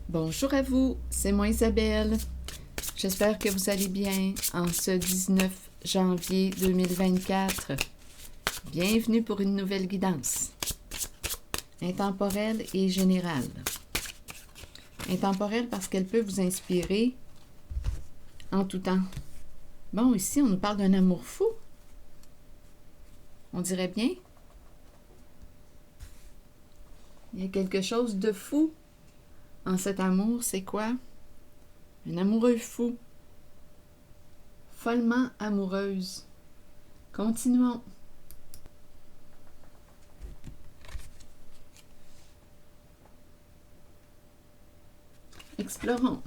Bonjour à vous, c'est moi Isabelle. J'espère que vous allez bien en ce 19 janvier 2024. Bienvenue pour une nouvelle guidance. Intemporelle et générale. Intemporelle parce qu'elle peut vous inspirer en tout temps. Bon, ici, on nous parle d'un amour fou. On dirait bien. Il y a quelque chose de fou en cet amour. C'est quoi? Un amoureux fou. Follement amoureuse. Continuons. Explorons.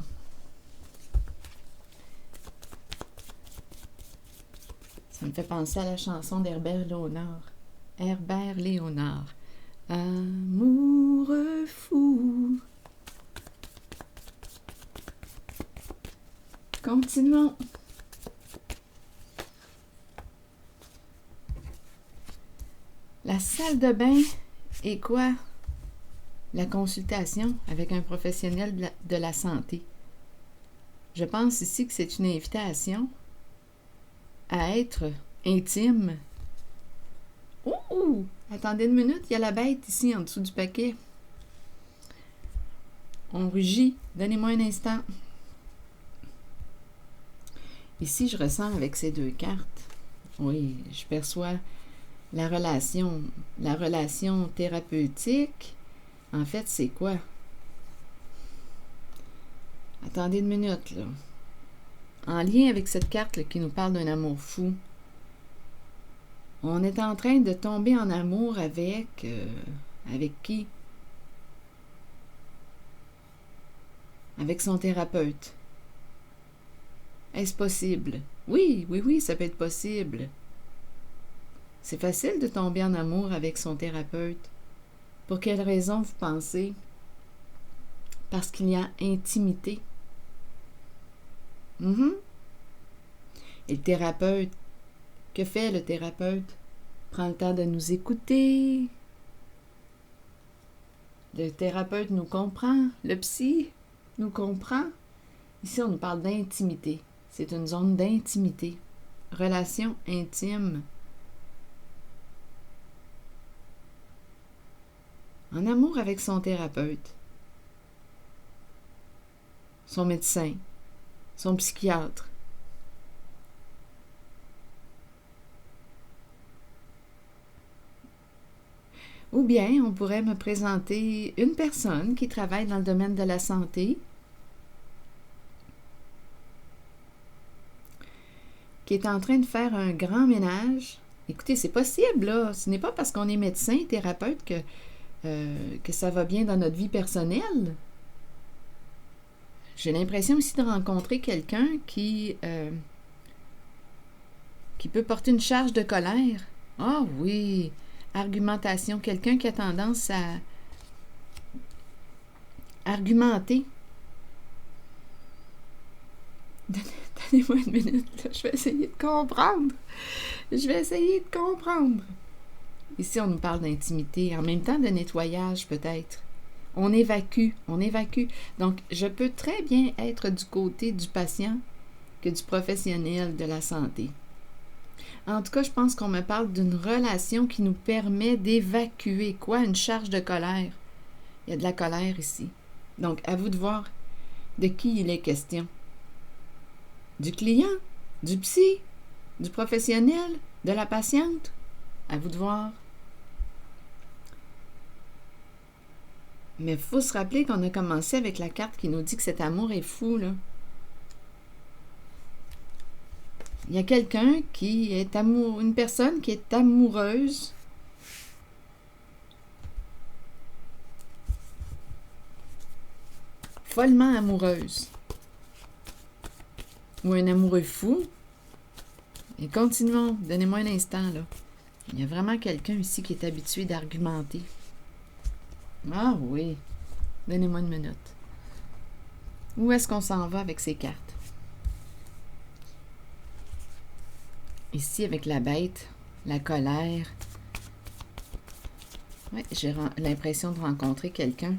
Ça me fait penser à la chanson d'Herbert Léonard. Herbert Léonard. Amoureux fou. Continuons. La salle de bain est quoi? La consultation avec un professionnel de la santé. Je pense ici que c'est une invitation à être intime. Oh! Attendez une minute, il y a la bête ici en dessous du paquet. On rugit. Donnez-moi un instant. Ici, je ressens avec ces deux cartes. Oui, je perçois la relation thérapeutique. En fait, c'est quoi? Attendez une minute, là. En lien avec cette carte là, qui nous parle d'un amour fou, on est en train de tomber en amour avec... avec qui? Avec son thérapeute. Est-ce possible? Oui, ça peut être possible. C'est facile de tomber en amour avec son thérapeute. Pour quelle raison vous pensez? Parce qu'il y a intimité. Et le thérapeute, que fait le thérapeute? Prend le temps de nous écouter. Le thérapeute nous comprend. Le psy nous comprend. Ici, on nous parle d'intimité. C'est une zone d'intimité. Relation intime. En amour avec son thérapeute. Son médecin. Son psychiatre. Ou bien, on pourrait me présenter une personne qui travaille dans le domaine de la santé, qui est en train de faire un grand ménage. Écoutez, c'est possible, là. Ce n'est pas parce qu'on est médecin, thérapeute, que ça va bien dans notre vie personnelle. J'ai l'impression aussi de rencontrer quelqu'un qui peut porter une charge de colère. Ah oui! Argumentation. Quelqu'un qui a tendance à argumenter. Donnez-moi une minute, là. Je vais essayer de comprendre. Ici, on nous parle d'intimité, en même temps de nettoyage peut-être. On évacue. Donc, je peux très bien être du côté du patient que du professionnel de la santé. En tout cas, je pense qu'on me parle d'une relation qui nous permet d'évacuer quoi? Une charge de colère. Il y a de la colère ici. Donc, à vous de voir de qui il est question. Du client, du psy, du professionnel, de la patiente. À vous de voir. Mais il faut se rappeler qu'on a commencé avec la carte qui nous dit que cet amour est fou, là. Il y a quelqu'un qui est une personne qui est amoureuse. Follement amoureuse. Ou un amoureux fou. Et continuons. Donnez-moi un instant, là. Il y a vraiment quelqu'un ici qui est habitué d'argumenter. Ah oui. Donnez-moi une minute. Où est-ce qu'on s'en va avec ces cartes? Ici, avec la bête, la colère. Oui, j'ai l'impression de rencontrer quelqu'un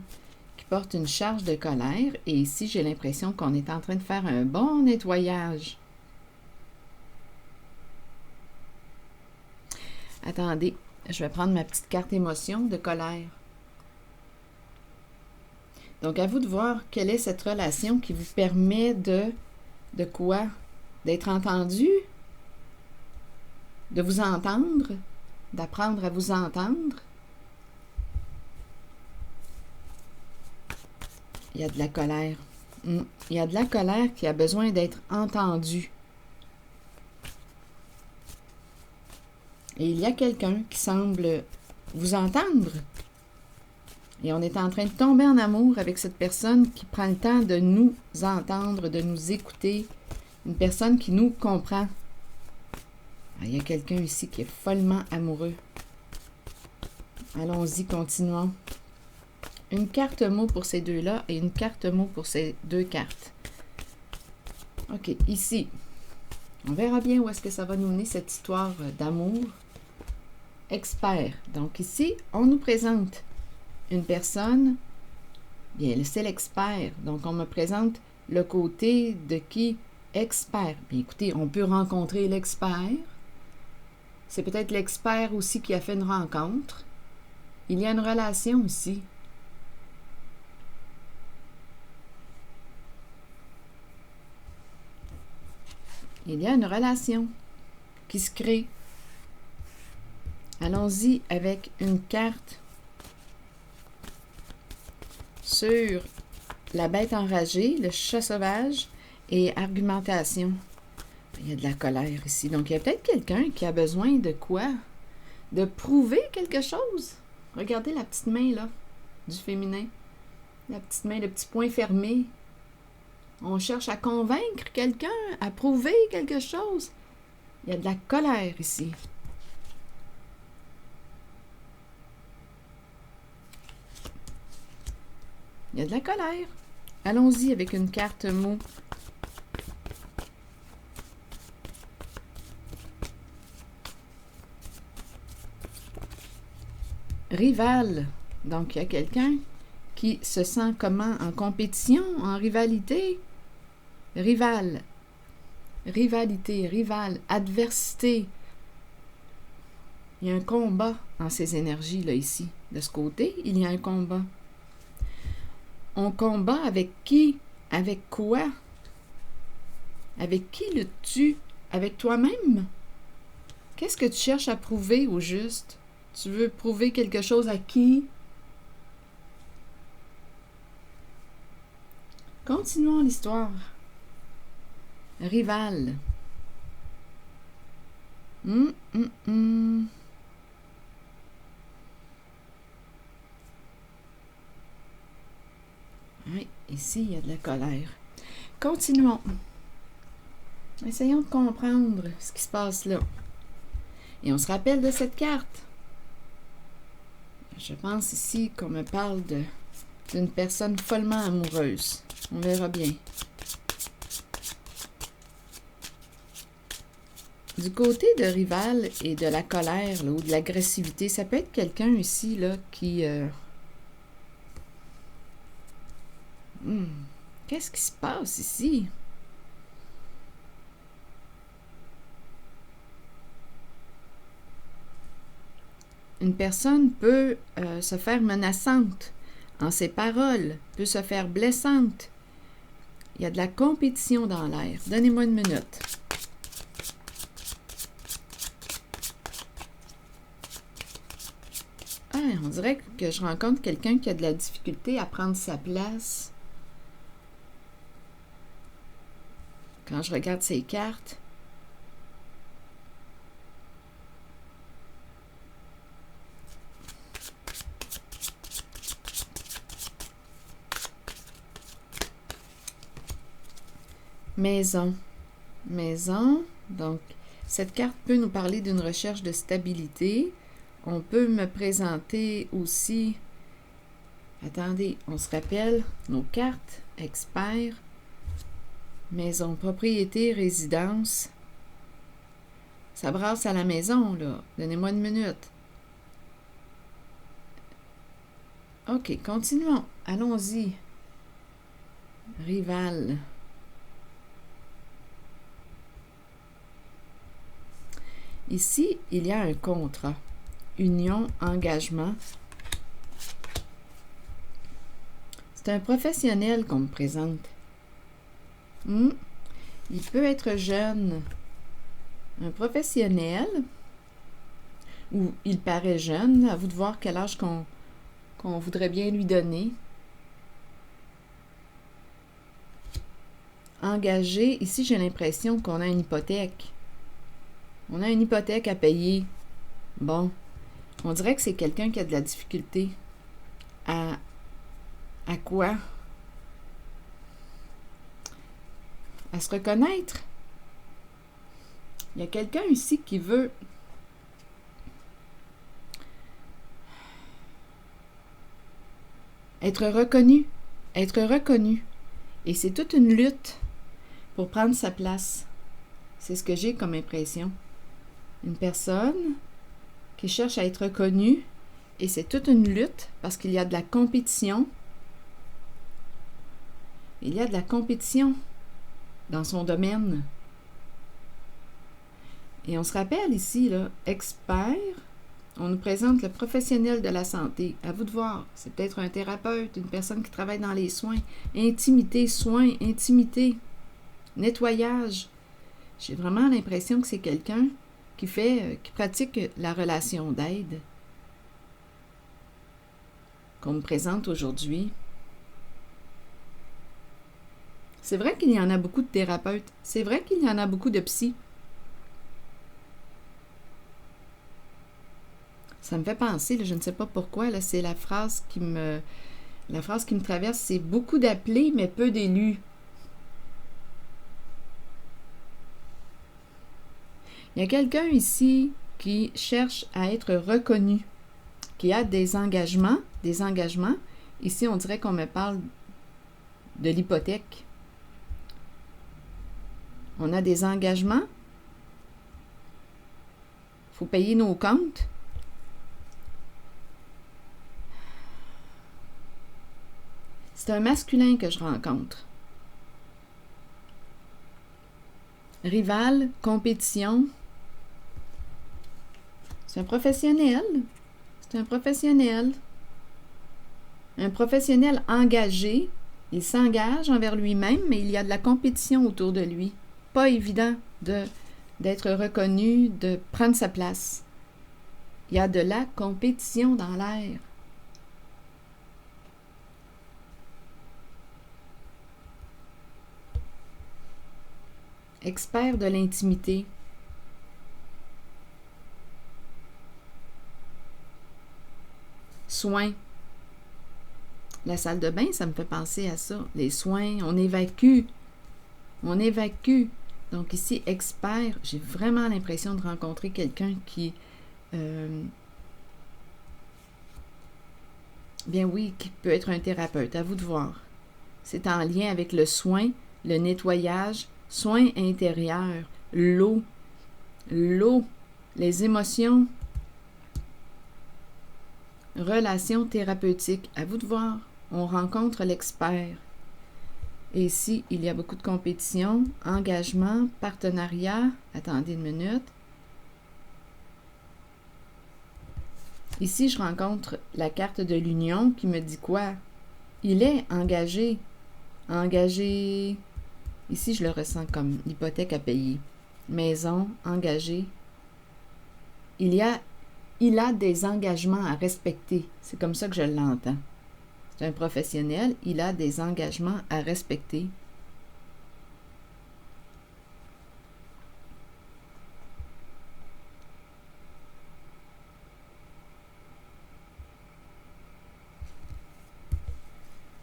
qui porte une charge de colère. Et ici, j'ai l'impression qu'on est en train de faire un bon nettoyage. Attendez, je vais prendre ma petite carte émotion de colère. Donc, à vous de voir quelle est cette relation qui vous permet de quoi? D'être entendu? De vous entendre? D'apprendre à vous entendre? Il y a de la colère. Il y a de la colère qui a besoin d'être entendue. Et il y a quelqu'un qui semble vous entendre. Et on est en train de tomber en amour avec cette personne qui prend le temps de nous entendre, de nous écouter. Une personne qui nous comprend. Il y a quelqu'un ici qui est follement amoureux. Allons-y, continuons. Une carte mot pour ces deux-là et une carte mot pour ces deux cartes. OK, ici, on verra bien où est-ce que ça va nous mener, cette histoire d'amour. Expert. Donc ici, on nous présente une personne, bien, c'est l'expert. Donc, on me présente le côté de qui? Expert. Bien, écoutez, on peut rencontrer l'expert. C'est peut-être l'expert aussi qui a fait une rencontre. Il y a une relation aussi. Il y a une relation qui se crée. Allons-y avec une carte sur la bête enragée, le chat sauvage et argumentation. Il y a de la colère ici. Donc, il y a peut-être quelqu'un qui a besoin de quoi? De prouver quelque chose. Regardez la petite main, là, du féminin. La petite main, le petit poing fermé. On cherche à convaincre quelqu'un, à prouver quelque chose. Il y a de la colère ici. Il y a de la colère. Allons-y avec une carte mot. Rival. Donc, il y a quelqu'un qui se sent comment? En compétition, en rivalité. Rival. Rivalité, rival, adversité. Il y a un combat en ces énergies-là ici. De ce côté, il y a un combat. On combat avec qui? Avec quoi? Avec qui luttes-tu? Avec toi-même? Qu'est-ce que tu cherches à prouver au juste? Tu veux prouver quelque chose à qui? Continuons l'histoire. Rival. Oui, ici, il y a de la colère. Continuons. Essayons de comprendre ce qui se passe là. Et on se rappelle de cette carte. Je pense ici qu'on me parle d'une personne follement amoureuse. On verra bien. Du côté de rival et de la colère là, ou de l'agressivité, ça peut être quelqu'un ici là, qui... Qu'est-ce qui se passe ici? Une personne peut se faire menaçante en ses paroles, peut se faire blessante. Il y a de la compétition dans l'air. Donnez-moi une minute. Ah, on dirait que je rencontre quelqu'un qui a de la difficulté à prendre sa place. Quand je regarde ses cartes, maison. Maison. Donc, cette carte peut nous parler d'une recherche de stabilité. On peut me présenter aussi... Attendez, on se rappelle nos cartes. Expert. Maison, propriété, résidence. Ça brasse à la maison, là. Donnez-moi une minute. OK, continuons allons-y. Rival. Ici, il y a un contrat. Union, engagement. C'est un professionnel qu'on me présente. Il peut être jeune. Un professionnel, ou il paraît jeune, à vous de voir quel âge qu'on voudrait bien lui donner. Engagé, ici j'ai l'impression qu'on a une hypothèque. On a une hypothèque à payer. Bon, on dirait que c'est quelqu'un qui a de la difficulté. À quoi? À se reconnaître. Il y a quelqu'un ici qui veut être reconnu. Être reconnu. Et c'est toute une lutte pour prendre sa place. C'est ce que j'ai comme impression. Une personne qui cherche à être reconnue, et c'est toute une lutte parce qu'il y a de la compétition. Il y a de la compétition dans son domaine. Et on se rappelle ici, là, expert, on nous présente le professionnel de la santé. À vous de voir. C'est peut-être un thérapeute, une personne qui travaille dans les soins. Intimité, soins, intimité, nettoyage. J'ai vraiment l'impression que c'est quelqu'un qui pratique la relation d'aide qu'on me présente aujourd'hui. C'est vrai qu'il y en a beaucoup de thérapeutes. C'est vrai qu'il y en a beaucoup de psys. Ça me fait penser, là, je ne sais pas pourquoi, là, c'est la phrase qui me traverse, c'est beaucoup d'appelés, mais peu d'élus. Il y a quelqu'un ici qui cherche à être reconnu, qui a des engagements. Ici, on dirait qu'on me parle de l'hypothèque. On a des engagements. Il faut payer nos comptes. C'est un masculin que je rencontre. Rival, compétition. C'est un professionnel. C'est un professionnel. Un professionnel engagé. Il s'engage envers lui-même, mais il y a de la compétition autour de lui. Pas évident d'être reconnu, de prendre sa place. Il y a de la compétition dans l'air. Expert de l'intimité. Soins. La salle de bain, ça me fait penser à ça. Les soins, on évacue. On évacue. Donc ici, expert, j'ai vraiment l'impression de rencontrer quelqu'un qui... bien oui, qui peut être un thérapeute. À vous de voir. C'est en lien avec le soin, le nettoyage, soins intérieurs, l'eau, les émotions, relations thérapeutiques. À vous de voir. On rencontre l'expert. Et ici, il y a beaucoup de compétition, engagement, partenariat. Attendez une minute. Ici, je rencontre la carte de l'union qui me dit quoi? Il est engagé. Engagé. Ici, je le ressens comme l'hypothèque à payer. Maison, engagé. Il a des engagements à respecter. C'est comme ça que je l'entends. C'est un professionnel, il a des engagements à respecter.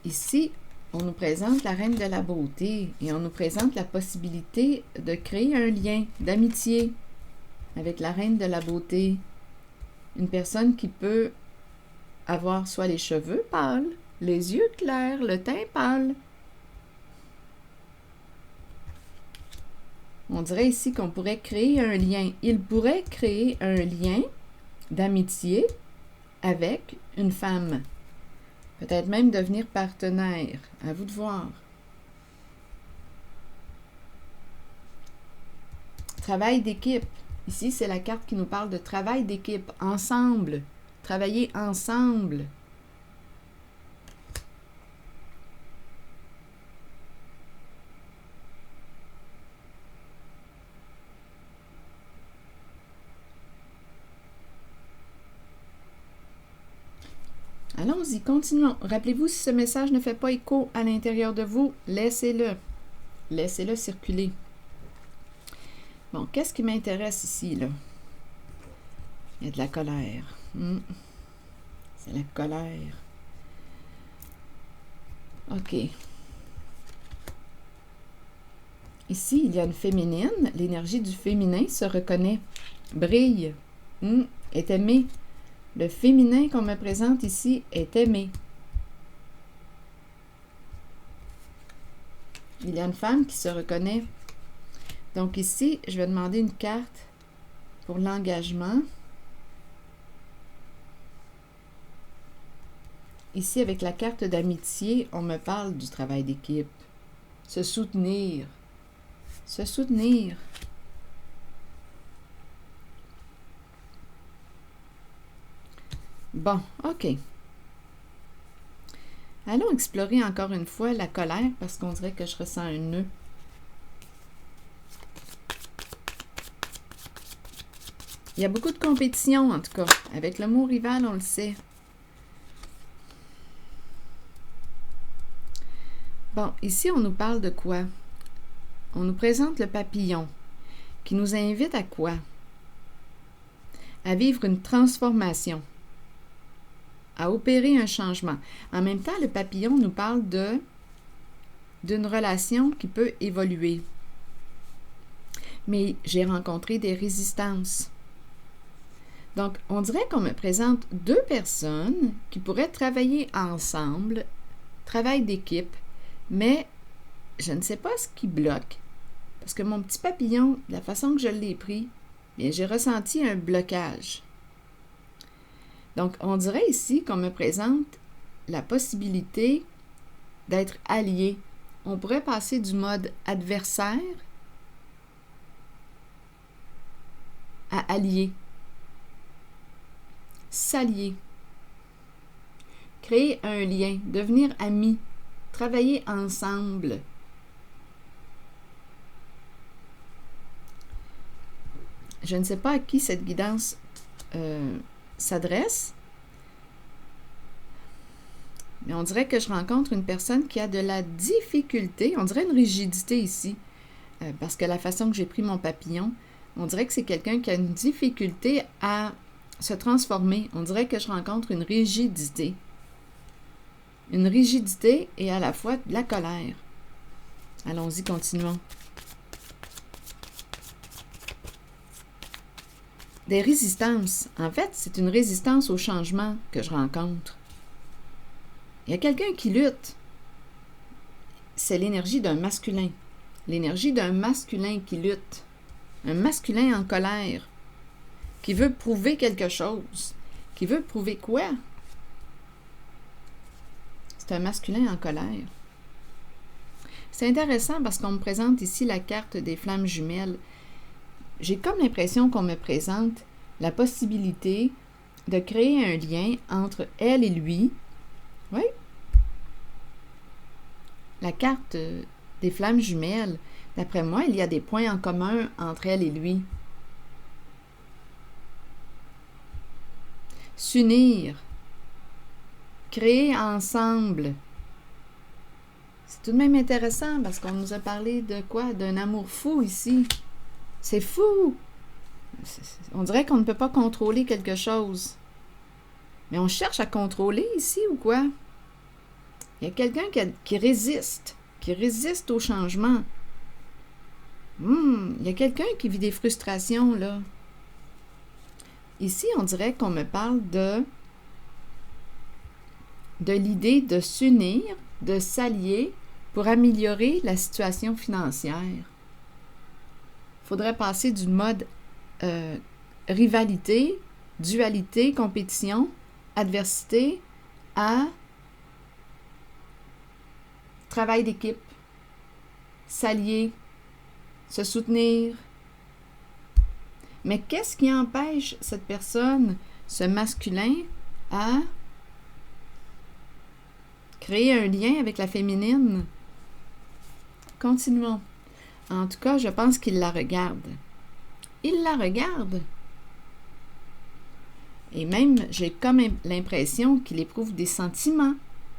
Ici, on nous présente la reine de la beauté et on nous présente la possibilité de créer un lien d'amitié avec la reine de la beauté. Une personne qui peut avoir soit les cheveux pâles, les yeux clairs, le teint pâle. On dirait ici qu'on pourrait créer un lien. Il pourrait créer un lien d'amitié avec une femme. Peut-être même devenir partenaire. À vous de voir. Travail d'équipe. Ici, c'est la carte qui nous parle de travail d'équipe. Ensemble. Travailler ensemble. Allons-y, continuons. Rappelez-vous, si ce message ne fait pas écho à l'intérieur de vous, laissez-le. Laissez-le circuler. Bon, qu'est-ce qui m'intéresse ici, là? Il y a de la colère. C'est la colère. OK. Ici, il y a une féminine. L'énergie du féminin se reconnaît, brille, est aimée. Le féminin qu'on me présente ici est aimé. Il y a une femme qui se reconnaît. Donc ici, je vais demander une carte pour l'engagement. Ici, avec la carte d'amitié, on me parle du travail d'équipe. Se soutenir. Se soutenir. Bon, OK. Allons explorer encore une fois la colère parce qu'on dirait que je ressens un nœud. Il y a beaucoup de compétition, en tout cas. Avec le mot rival, on le sait. Bon, ici, on nous parle de quoi? On nous présente le papillon, qui nous invite à quoi? À vivre une transformation, à opérer un changement. En même temps, le papillon nous parle d'une relation qui peut évoluer. Mais j'ai rencontré des résistances. Donc, on dirait qu'on me présente deux personnes qui pourraient travailler ensemble, travail d'équipe, mais je ne sais pas ce qui bloque. Parce que mon petit papillon, de la façon que je l'ai pris, bien, j'ai ressenti un blocage. Donc, on dirait ici qu'on me présente la possibilité d'être allié. On pourrait passer du mode adversaire à allié. S'allier. Créer un lien, devenir amis, travailler ensemble. Je ne sais pas à qui cette guidance s'adresse, mais on dirait que je rencontre une personne qui a de la difficulté, on dirait une rigidité ici, parce que la façon que j'ai pris mon papillon, on dirait que c'est quelqu'un qui a une difficulté à se transformer. On dirait que je rencontre une rigidité. Une rigidité et à la fois de la colère. Allons-y, continuons. Des résistances. En fait, c'est une résistance au changement que je rencontre. Il y a quelqu'un qui lutte. C'est l'énergie d'un masculin. L'énergie d'un masculin qui lutte. Un masculin en colère. Qui veut prouver quelque chose. Qui veut prouver quoi? C'est un masculin en colère. C'est intéressant parce qu'on me présente ici la carte des flammes jumelles. J'ai comme l'impression qu'on me présente la possibilité de créer un lien entre elle et lui. Oui. La carte des flammes jumelles, d'après moi, il y a des points en commun entre elle et lui. S'unir. Créer ensemble. C'est tout de même intéressant parce qu'on nous a parlé de quoi? D'un amour fou ici. C'est fou! On dirait qu'on ne peut pas contrôler quelque chose. Mais on cherche à contrôler ici ou quoi? Il y a quelqu'un qui résiste au changement. Il y a quelqu'un qui vit des frustrations, là. Ici, on dirait qu'on me parle de l'idée de s'unir, de s'allier pour améliorer la situation financière. Il faudrait passer du mode rivalité, dualité, compétition, adversité à travail d'équipe, s'allier, se soutenir. Mais qu'est-ce qui empêche cette personne, ce masculin, à créer un lien avec la féminine? Continuons. En tout cas, je pense qu'il la regarde. Il la regarde. Et même, j'ai comme l'impression qu'il éprouve des sentiments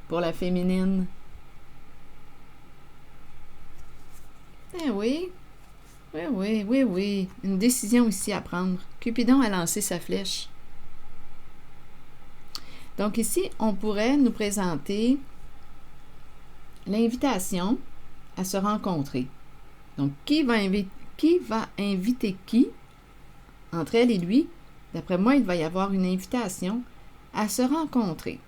pour la féminine. Eh oui, oui. Une décision ici à prendre. Cupidon a lancé sa flèche. Donc ici, on pourrait nous présenter l'invitation à se rencontrer. Donc, qui va inviter qui entre elle et lui? D'après moi, il va y avoir une invitation à se rencontrer.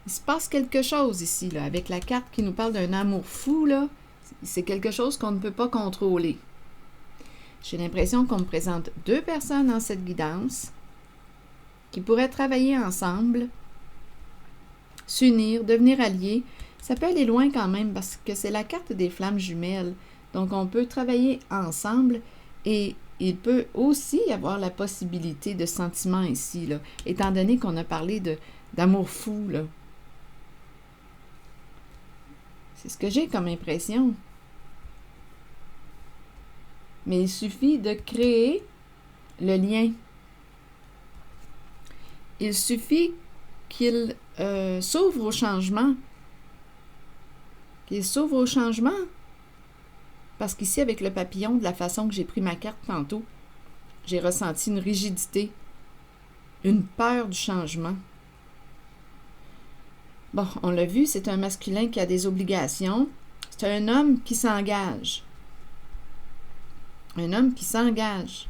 Il se passe quelque chose ici, là, avec la carte qui nous parle d'un amour fou, là. C'est quelque chose qu'on ne peut pas contrôler. J'ai l'impression qu'on me présente deux personnes dans cette guidance qui pourraient travailler ensemble, s'unir, devenir alliés. Ça peut aller loin quand même parce que c'est la carte des flammes jumelles. Donc, on peut travailler ensemble et il peut aussi y avoir la possibilité de sentiments ici, là, étant donné qu'on a parlé d'amour fou, là. C'est ce que j'ai comme impression. Mais il suffit de créer le lien. Il suffit qu'il s'ouvre au changement. Qu'il s'ouvre au changement. Parce qu'ici, avec le papillon, de la façon que j'ai pris ma carte tantôt, j'ai ressenti une rigidité, une peur du changement. Bon, on l'a vu, c'est un masculin qui a des obligations. C'est un homme qui s'engage. Un homme qui s'engage.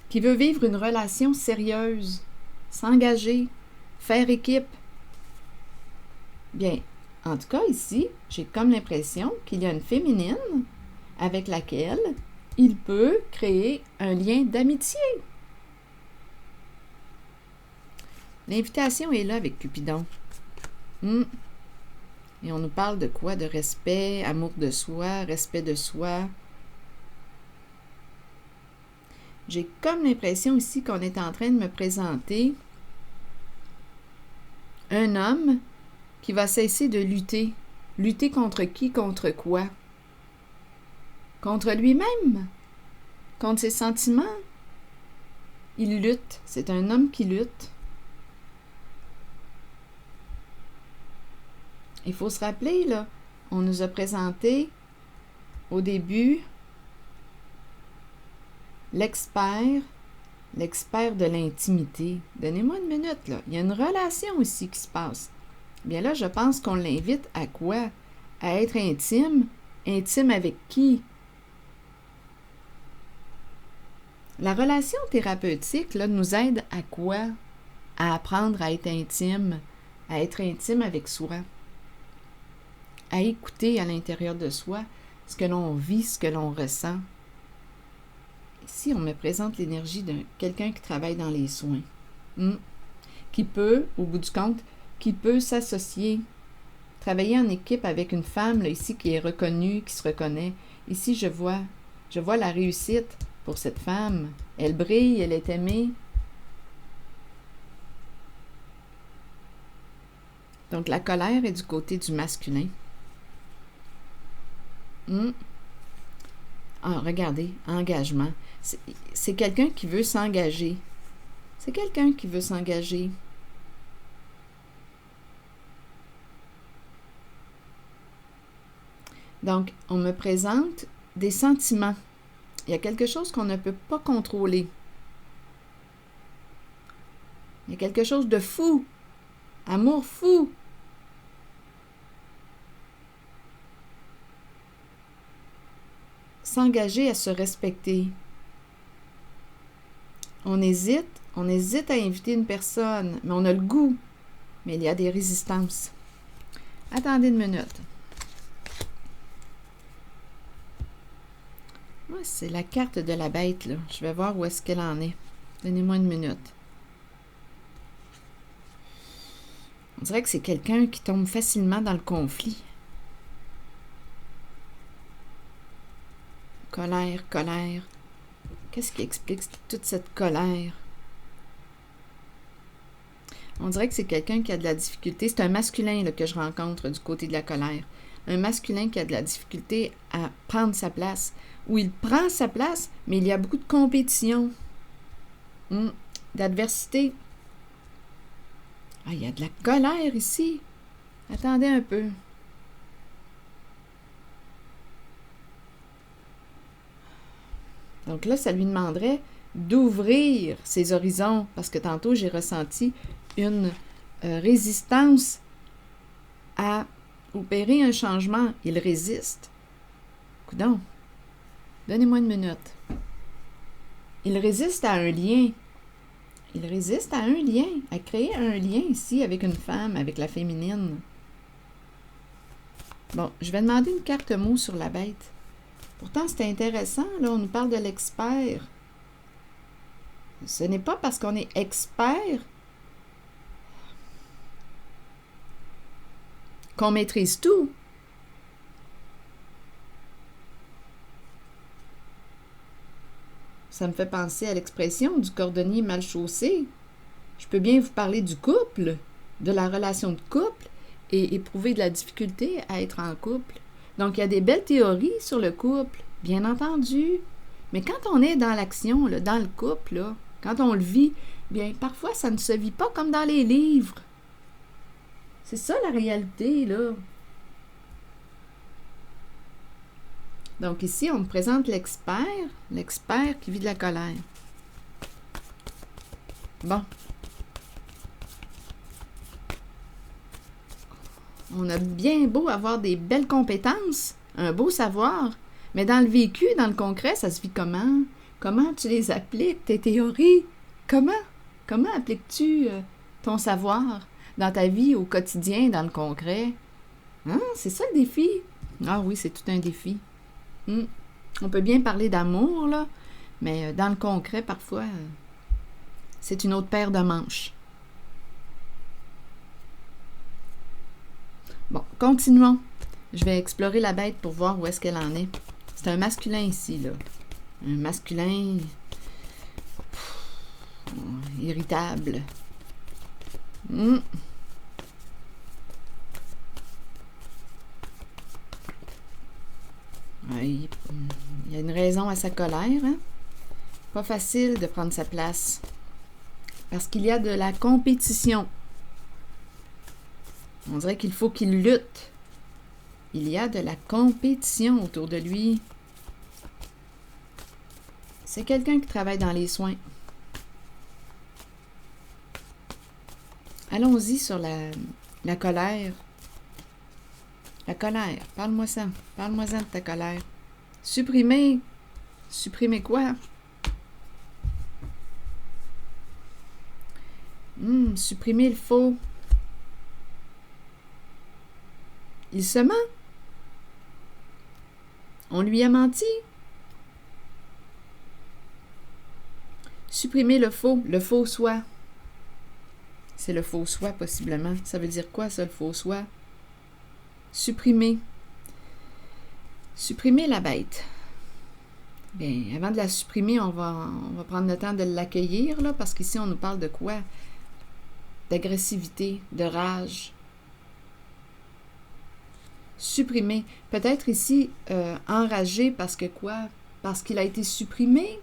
Qui veut vivre une relation sérieuse, s'engager, faire équipe. Bien, en tout cas, ici, j'ai comme l'impression qu'il y a une féminine avec laquelle il peut créer un lien d'amitié. L'invitation est là avec Cupidon. Et on nous parle de quoi? De respect, amour de soi, respect de soi. J'ai comme l'impression ici qu'on est en train de me présenter un homme qui va cesser de lutter. Lutter contre qui? Contre quoi? Contre lui-même? Contre ses sentiments? Il lutte. C'est un homme qui lutte. Il faut se rappeler, là, on nous a présenté au début l'expert de l'intimité. Donnez-moi une minute, là. Il y a une relation ici qui se passe. Bien là, je pense qu'on l'invite à quoi? À être intime. Intime avec qui? La relation thérapeutique, là, nous aide à quoi? À apprendre à être intime avec soi. À écouter à l'intérieur de soi ce que l'on vit, ce que l'on ressent. Ici, on me présente l'énergie de quelqu'un qui travaille dans les soins. Qui peut, au bout du compte, qui peut s'associer, travailler en équipe avec une femme, là, ici, qui est reconnue, qui se reconnaît. Ici, je vois la réussite pour cette femme. Elle brille, elle est aimée. Donc, la colère est du côté du masculin. Ah, regardez, engagement. C'est quelqu'un qui veut s'engager. C'est quelqu'un qui veut s'engager. Donc, on me présente des sentiments. Il y a quelque chose qu'on ne peut pas contrôler. Il y a quelque chose de fou. Amour fou. S'engager à se respecter. On hésite à inviter une personne, mais on a le goût. Mais il y a des résistances. Attendez une minute. Moi, c'est la carte de la bête, là. Je vais voir où est-ce qu'elle en est. Donnez-moi une minute. On dirait que c'est quelqu'un qui tombe facilement dans le conflit. Colère, colère. Qu'est-ce qui explique toute cette colère? On dirait que c'est quelqu'un qui a de la difficulté. C'est un masculin là, que je rencontre du côté de la colère. Un masculin qui a de la difficulté à prendre sa place. Ou il prend sa place, mais il y a beaucoup de compétition. D'adversité. Ah, il y a de la colère ici. Attendez un peu. Donc là, ça lui demanderait d'ouvrir ses horizons, parce que tantôt, j'ai ressenti une résistance à opérer un changement. Il résiste. Coudonc. Donnez-moi une minute. Il résiste à un lien. Il résiste à un lien, à créer un lien ici avec une femme, avec la féminine. Bon, je vais demander une carte mot sur la bête. Pourtant, c'est intéressant, là, on nous parle de l'expert. Ce n'est pas parce qu'on est expert qu'on maîtrise tout. Ça me fait penser à l'expression du cordonnier mal chaussé. Je peux bien vous parler du couple, de la relation de couple, et éprouver de la difficulté à être en couple. Donc, il y a des belles théories sur le couple, bien entendu. Mais quand on est dans l'action, là, dans le couple, là, quand on le vit, bien, parfois, ça ne se vit pas comme dans les livres. C'est ça, la réalité, là. Donc, ici, on me présente l'expert qui vit de la colère. Bon. On a bien beau avoir des belles compétences, un beau savoir, mais dans le vécu, dans le concret, ça se vit comment? Comment tu les appliques, tes théories? Comment appliques-tu ton savoir dans ta vie au quotidien, dans le concret? Hein? C'est ça le défi? Ah oui, c'est tout un défi. On peut bien parler d'amour, là, mais dans le concret, parfois, c'est une autre paire de manches. Bon, continuons. Je vais explorer la bête pour voir où est-ce qu'elle en est. C'est un masculin ici, là. Un masculin irritable. Il y a une raison à sa colère, hein? Pas facile de prendre sa place. Parce qu'il y a de la compétition. On dirait qu'il faut qu'il lutte. Il y a de la compétition autour de lui. C'est quelqu'un qui travaille dans les soins. Allons-y sur la colère. La colère, parle-moi ça. Parle-moi-en de ta colère. Supprimer. Supprimer quoi? Supprimer le faux. Il se ment. On lui a menti. Supprimer le faux soi. C'est le faux soi, possiblement. Ça veut dire quoi, ça, le faux soi? Supprimer. Supprimer la bête. Bien, avant de la supprimer, on va prendre le temps de l'accueillir, là, parce qu'ici, on nous parle de quoi? D'agressivité, de rage. Supprimer. Peut-être ici, enragé parce que quoi? Parce qu'il a été supprimé.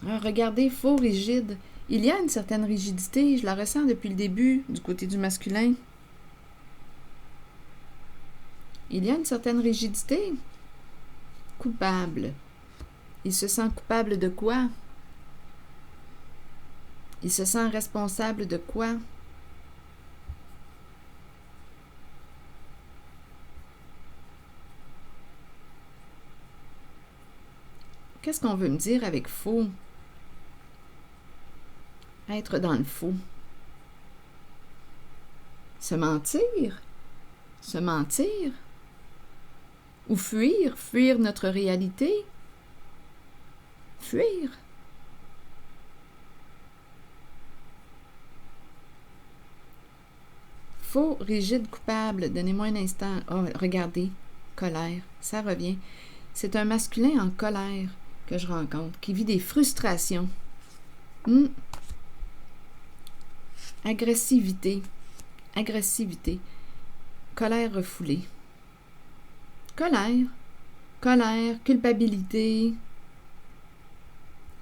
Regardez, faux, rigide. Il y a une certaine rigidité, je la ressens depuis le début, du côté du masculin. Il y a une certaine rigidité. Coupable. Il se sent coupable de quoi? Il se sent responsable de quoi? Qu'est-ce qu'on veut me dire avec faux? Être dans le faux. Se mentir? Se mentir? Ou fuir? Fuir notre réalité? Fuir? Faux, rigide, coupable. Donnez-moi un instant. Oh, regardez. Colère. Ça revient. C'est un masculin en colère que je rencontre, qui vit des frustrations. Agressivité. Agressivité. Colère refoulée. Colère. Colère, culpabilité,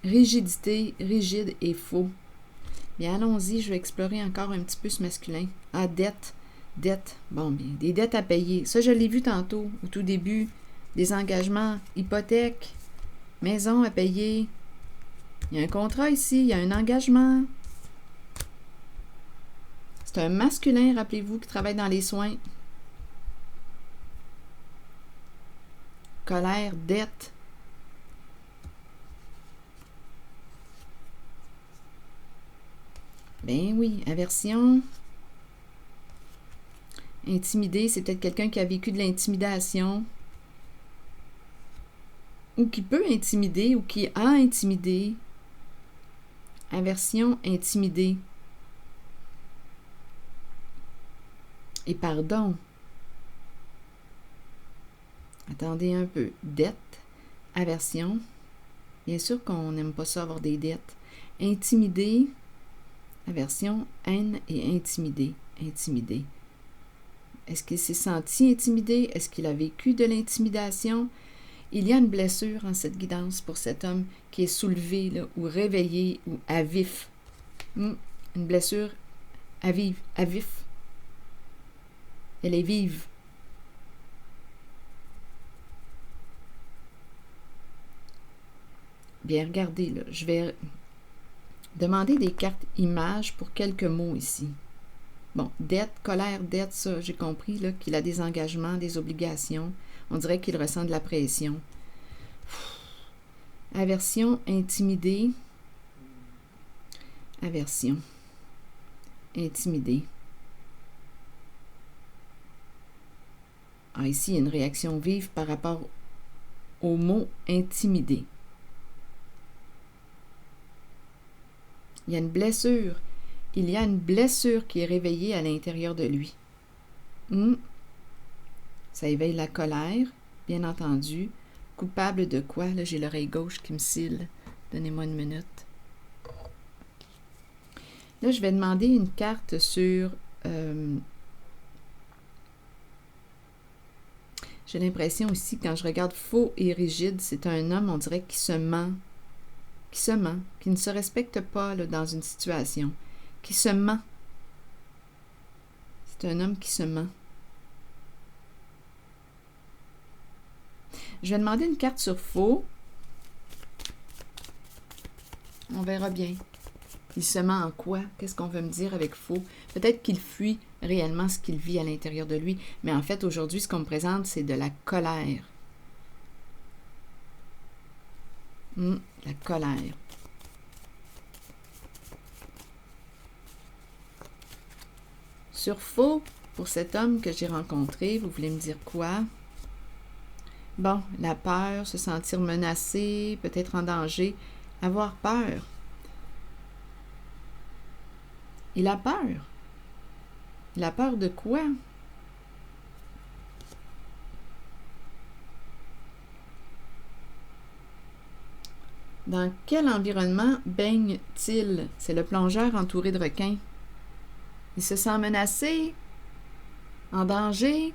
rigidité, rigide et faux. Bien, allons-y, je vais explorer encore un petit peu ce masculin. Ah, dette. Dette. Bon, bien, des dettes à payer. Ça, je l'ai vu tantôt, au tout début. Des engagements, hypothèque, maison à payer. Il y a un contrat ici, il y a un engagement. C'est un masculin, rappelez-vous, qui travaille dans les soins. Colère, dette. Ben oui, aversion. Intimidé, c'est peut-être quelqu'un qui a vécu de l'intimidation. Ou qui peut intimider, ou qui a intimidé. Aversion, intimidé. Et pardon. Attendez un peu. Dette, aversion. Bien sûr qu'on n'aime pas ça avoir des dettes. Intimider, aversion, haine et intimider. Intimider. Est-ce qu'il s'est senti intimidé? Est-ce qu'il a vécu de l'intimidation? Il y a une blessure en cette guidance pour cet homme qui est soulevé là, ou réveillé ou à vif. Une blessure à vif. Elle est vive. Bien, regardez, là, je vais demander des cartes images pour quelques mots ici. Bon, dette, colère, dette, ça, j'ai compris là, qu'il a des engagements, des obligations. On dirait qu'il ressent de la pression. Aversion, intimidé. Aversion. Intimidé. Ah, ici, il y a une réaction vive par rapport au mot intimidé. Il y a une blessure. Il y a une blessure qui est réveillée à l'intérieur de lui. Ça éveille la colère, bien entendu. Coupable de quoi? Là, j'ai l'oreille gauche qui me cille. Donnez-moi une minute. Là, je vais demander une carte sur... j'ai l'impression aussi, quand je regarde faux et rigide, c'est un homme, on dirait, qui se ment, qui ne se respecte pas là, dans une situation, qui se ment. C'est un homme qui se ment. Je vais demander une carte sur faux. On verra bien. Il se ment en quoi? Qu'est-ce qu'on veut me dire avec faux? Peut-être qu'il fuit réellement ce qu'il vit à l'intérieur de lui. Mais en fait, aujourd'hui, ce qu'on me présente, c'est de la colère. La colère. Sur faux, pour cet homme que j'ai rencontré, vous voulez me dire quoi? Bon, la peur, se sentir menacé, peut-être en danger, avoir peur. Il a peur. Il a peur de quoi? Dans quel environnement baigne-t-il? C'est le plongeur entouré de requins. Il se sent menacé, en danger.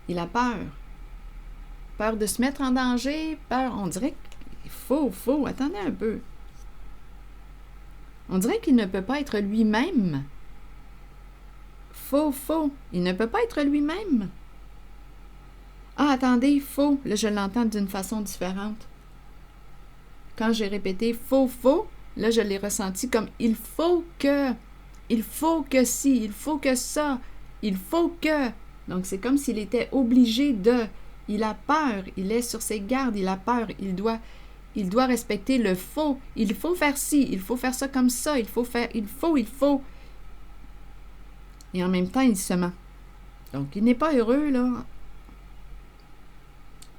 Il a peur. Peur de se mettre en danger, peur, on dirait qu'il faut, attendez un peu. On dirait qu'il ne peut pas être lui-même. Faux, il ne peut pas être lui-même. Ah, attendez, faux, là je l'entends d'une façon différente. Quand j'ai répété faux, là je l'ai ressenti comme il faut que si, il faut que ça, il faut que. Donc c'est comme s'il était obligé de. Il a peur, il est sur ses gardes, il a peur, il doit respecter le faux. Il faut faire ci, il faut faire ça comme ça, il faut. Et en même temps, il se ment. Donc, il n'est pas heureux, là.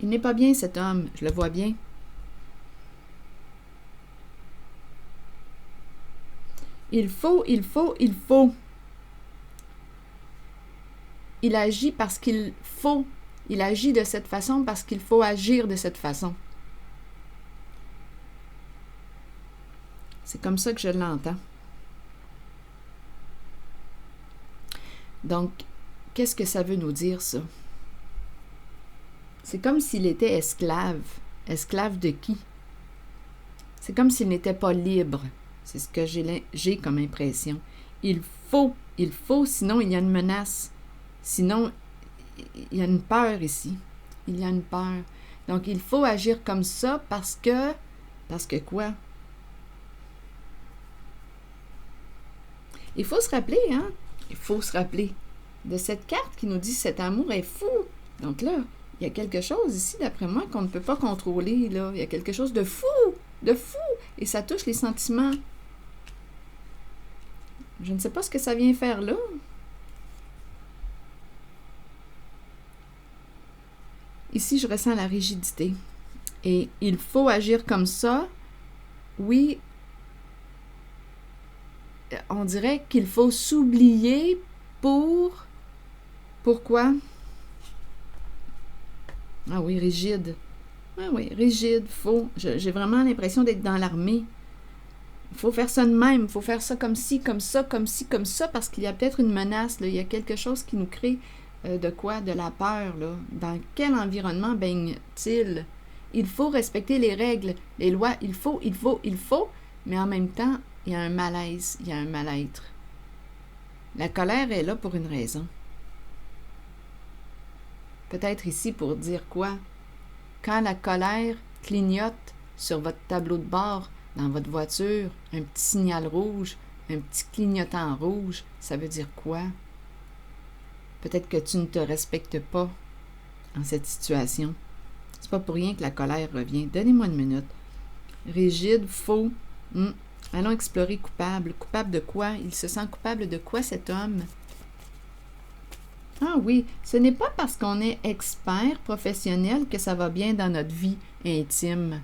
Il n'est pas bien, cet homme, je le vois bien. Il faut. il agit parce qu'il faut. Il agit de cette façon parce qu'il faut agir de cette façon. C'est comme ça que je l'entends. Donc, qu'est-ce que ça veut nous dire, ça? C'est comme s'il était esclave. Esclave de qui? C'est comme s'il n'était pas libre. C'est ce que j'ai comme impression. Il faut, sinon il y a une menace. Sinon, il y a une peur ici. Il y a une peur. Donc, il faut agir comme ça parce que quoi? Il faut se rappeler, hein? Il faut se rappeler de cette carte qui nous dit cet amour est fou. Donc là, il y a quelque chose ici, d'après moi, qu'on ne peut pas contrôler, là. Il y a quelque chose de fou, et ça touche les sentiments. Je ne sais pas ce que ça vient faire là. Ici, je ressens la rigidité. Et il faut agir comme ça. Oui, on dirait qu'il faut s'oublier pour... Pourquoi? Ah oui, rigide. Ah oui, rigide, faux. J'ai vraiment l'impression d'être dans l'armée. Il faut faire ça de même. Il faut faire ça comme ci, comme ça, comme ci, comme ça, parce qu'il y a peut-être une menace. Là. Il y a quelque chose qui nous crée de quoi? De la peur. Là. Dans quel environnement baigne-t-il? Il faut respecter les règles, les lois. Il faut. Mais en même temps, il y a un malaise, il y a un mal-être. La colère est là pour une raison. Peut-être ici pour dire quoi? Quand la colère clignote sur votre tableau de bord, dans votre voiture, un petit signal rouge, un petit clignotant rouge, ça veut dire quoi? Peut-être que tu ne te respectes pas en cette situation. C'est pas pour rien que la colère revient. Donnez-moi une minute. Rigide, faux. Allons explorer coupable. Coupable de quoi? Il se sent coupable de quoi, cet homme? Ah oui, ce n'est pas parce qu'on est expert professionnel que ça va bien dans notre vie intime.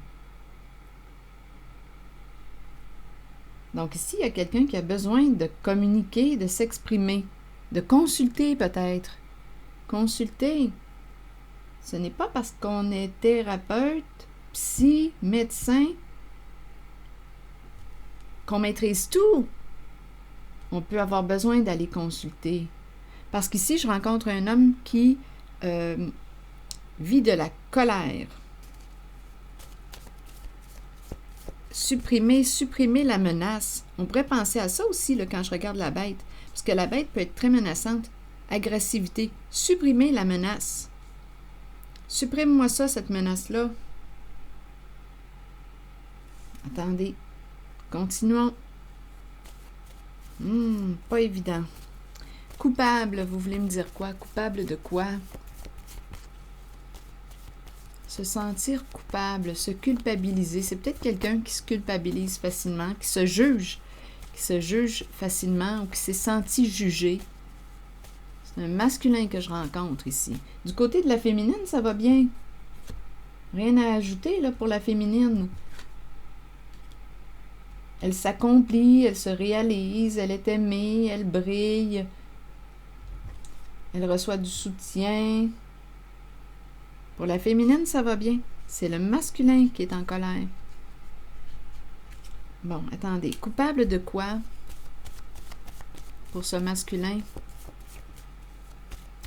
Donc ici, il y a quelqu'un qui a besoin de communiquer, de s'exprimer, de consulter peut-être. Consulter. Ce n'est pas parce qu'on est thérapeute, psy, médecin, qu'on maîtrise tout. On peut avoir besoin d'aller consulter. Parce qu'ici, je rencontre un homme qui vit de la colère. Supprimer la menace. On pourrait penser à ça aussi là, quand je regarde la bête. Parce que la bête peut être très menaçante. Agressivité. Supprimer la menace. Supprime-moi ça, cette menace-là. Attendez. Continuons. Pas évident. Coupable, vous voulez me dire quoi? Coupable de quoi? Se sentir coupable, se culpabiliser. C'est peut-être quelqu'un qui se culpabilise facilement, qui se juge facilement ou qui s'est senti jugé. C'est un masculin que je rencontre ici. Du côté de la féminine, ça va bien. Rien à ajouter là, pour la féminine. Elle s'accomplit, elle se réalise, elle est aimée, elle brille. Elle reçoit du soutien. Pour la féminine, ça va bien. C'est le masculin qui est en colère. Bon, attendez. Coupable de quoi? Pour ce masculin.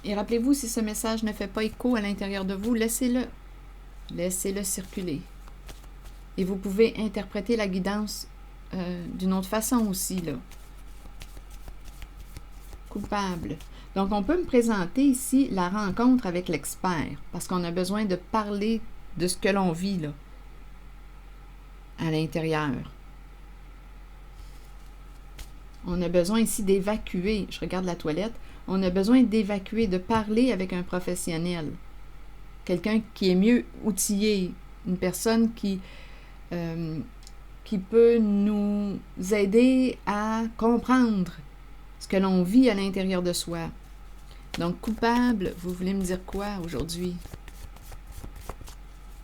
Et rappelez-vous, si ce message ne fait pas écho à l'intérieur de vous, laissez-le. Laissez-le circuler. Et vous pouvez interpréter la guidance d'une autre façon aussi, là. Coupable. Donc, on peut me présenter ici la rencontre avec l'expert, parce qu'on a besoin de parler de ce que l'on vit, là, à l'intérieur. On a besoin ici d'évacuer. Je regarde la toilette. On a besoin d'évacuer, de parler avec un professionnel. Quelqu'un qui est mieux outillé. Une personne qui peut nous aider à comprendre ce que l'on vit à l'intérieur de soi. Donc, coupable, vous voulez me dire quoi aujourd'hui?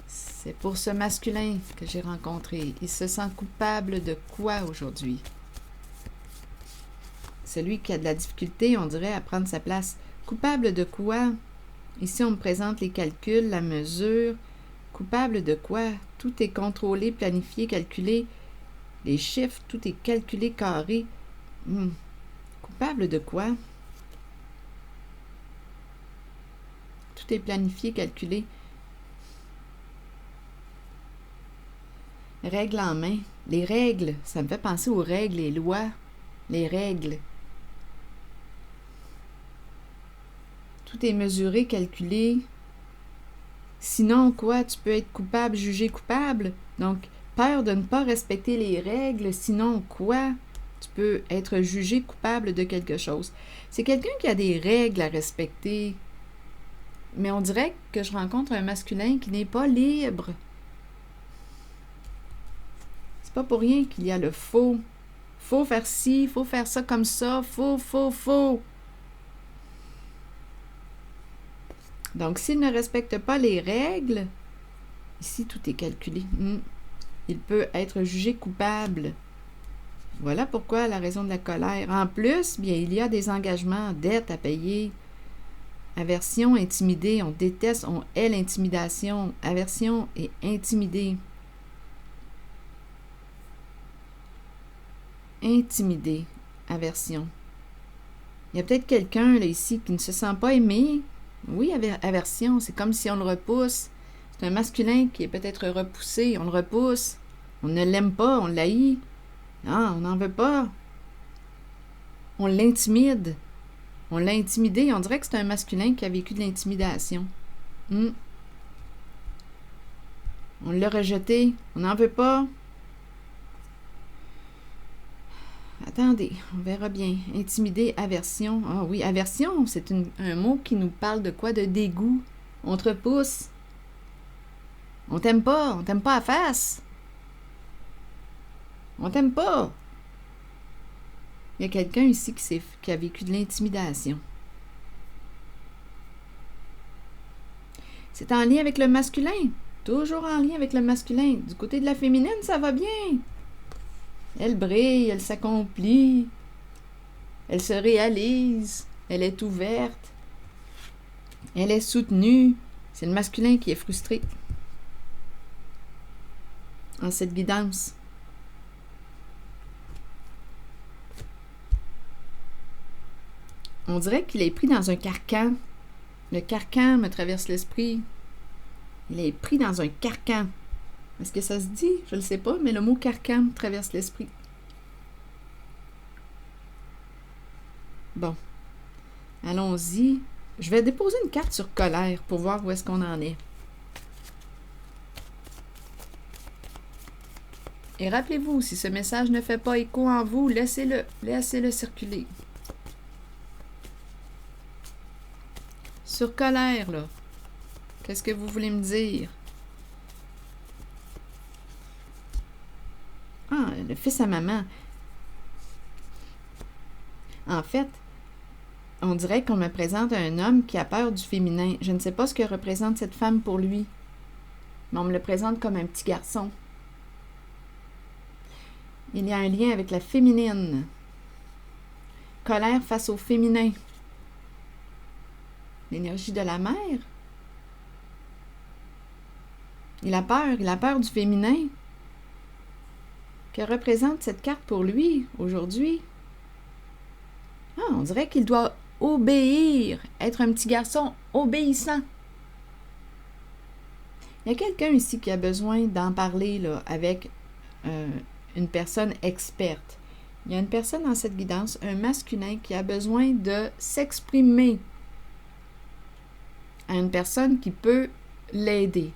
C'est pour ce masculin que j'ai rencontré. Il se sent coupable de quoi aujourd'hui? Celui qui a de la difficulté, on dirait, à prendre sa place. Coupable de quoi? Ici, on me présente les calculs, la mesure. Coupable de quoi? Tout est contrôlé, planifié, calculé. Les chiffres, tout est calculé, carré. Coupable de quoi? Tout est planifié, calculé. Règles en main. Les règles, ça me fait penser aux règles, les lois, les règles. Tout est mesuré, calculé. Sinon, quoi? Tu peux être coupable, jugé coupable. Donc, peur de ne pas respecter les règles. Sinon, quoi? Tu peux être jugé coupable de quelque chose. C'est quelqu'un qui a des règles à respecter. Mais on dirait que je rencontre un masculin qui n'est pas libre. C'est pas pour rien qu'il y a le faux. Faut faire ci, faut faire ça comme ça. Faux. Donc, s'il ne respecte pas les règles, ici, tout est calculé. Il peut être jugé coupable. Voilà pourquoi la raison de la colère. En plus, bien, il y a des engagements, dettes à payer. Aversion, intimidé. On déteste, on hait l'intimidation. Aversion et intimidé. Intimidé. Aversion. Il y a peut-être quelqu'un là ici qui ne se sent pas aimé. Oui, aversion, c'est comme si on le repousse. C'est un masculin qui est peut-être repoussé, on le repousse. On ne l'aime pas, on l'haït. Non, on n'en veut pas. On l'intimide. On l'a intimidé. On dirait que c'est un masculin qui a vécu de l'intimidation. On l'a rejeté. On n'en veut pas. Attendez, on verra bien. Intimider, aversion. Ah oui, aversion, c'est un mot qui nous parle de quoi? De dégoût. On te repousse. On t'aime pas à face. On t'aime pas. Il y a quelqu'un ici qui a vécu de l'intimidation. C'est en lien avec le masculin. Toujours en lien avec le masculin. Du côté de la féminine, ça va bien. Elle brille, elle s'accomplit, elle se réalise, elle est ouverte, elle est soutenue. C'est le masculin qui est frustré en cette guidance. On dirait qu'il est pris dans un carcan. Le carcan me traverse l'esprit. Il est pris dans un carcan. Est-ce que ça se dit? Je ne le sais pas, mais le mot carcan me traverse l'esprit. Bon. Allons-y. Je vais déposer une carte sur colère pour voir où est-ce qu'on en est. Et rappelez-vous, si ce message ne fait pas écho en vous, laissez-le circuler. Sur colère, là. Qu'est-ce que vous voulez me dire? Ah, le fils à maman. En fait, on dirait qu'on me présente un homme qui a peur du féminin. Je ne sais pas ce que représente cette femme pour lui, mais on me le présente comme un petit garçon. Il y a un lien avec la féminine. Colère face au féminin. L'énergie de la mère. Il a peur du féminin. Que représente cette carte pour lui aujourd'hui? Ah, on dirait qu'il doit obéir, être un petit garçon obéissant. Il y a quelqu'un ici qui a besoin d'en parler là, avec une personne experte. Il y a une personne dans cette guidance, un masculin qui a besoin de s'exprimer à une personne qui peut l'aider.